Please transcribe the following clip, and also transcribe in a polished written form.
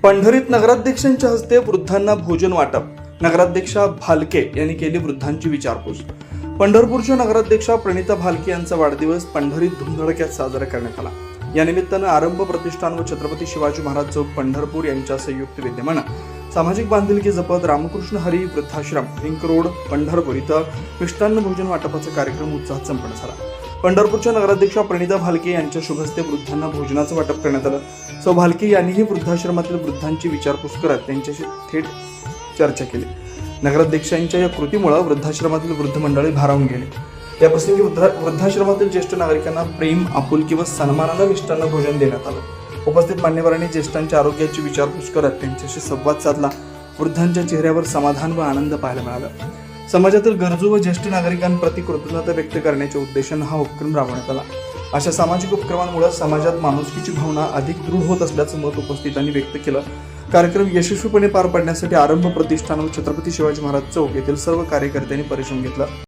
पंढरीत नगराध्यक्षांच्या हस्ते वृद्धांना भोजन वाटप. नगराध्यक्षा भालके यांनी केली वृद्धांची विचारपूस. पंढरपूरच्या नगराध्यक्षा प्रणिता भालके यांचा वाढदिवस पंढरीत धुमधडक्यात साजरा करण्यात आला. या निमित्तानं आरंभ प्रतिष्ठान व छत्रपती शिवाजी महाराज चौक पंढरपूर यांच्या संयुक्त विद्यमानं सामाजिक बांधिलकी जपत रामकृष्ण हरी वृद्धाश्रम लिंक रोड पंढरपूर इथं मिष्टान्न भोजन वाटपाचा कार्यक्रम उत्साहात संपन्न झाला. पंढरपूरच्या नगराध्यक्षा प्रणिता भालके यांच्या शुभ हस्ते वृद्धांना भोजनाचं वाटप करण्यात आलं. सौ भालके यांनीही वृद्धाश्रमातील वृद्धांची विचारपूस करत त्यांच्याशी थेट चर्चा केली. नगराध्यक्षांच्या या कृतीमुळे वृद्धाश्रमातील वृद्ध मंडळी भारावून गेले. या प्रसंगी वृद्धाश्रमातील ज्येष्ठ नागरिकांना प्रेम, आपुलकी व सन्मानानं मिष्टान्न भोजन देण्यात आलं. उपस्थित मान्यवरांनी ज्येष्ठांच्या आरोग्याची विचारपूस करत त्यांच्याशी संवाद साधला. वृद्धांच्या चेहऱ्यावर समाधान व आनंद पाहायला मिळाला. समाजातील गरजू व ज्येष्ठ नागरिकांप्रती कृतज्ञता व्यक्त करण्याच्या उद्देशाने हा उपक्रम राबवण्यात आला. अशा सामाजिक उपक्रमांमुळे समाजात माणुसकीची भावना अधिक दृढ होत असल्याचं मत उपस्थितांनी व्यक्त केलं. कार्यक्रम यशस्वीपणे पार पाडण्यासाठी आरंभ प्रतिष्ठान व छत्रपती शिवाजी महाराज चौक येथील सर्व कार्यकर्त्यांनी परिश्रम घेतला.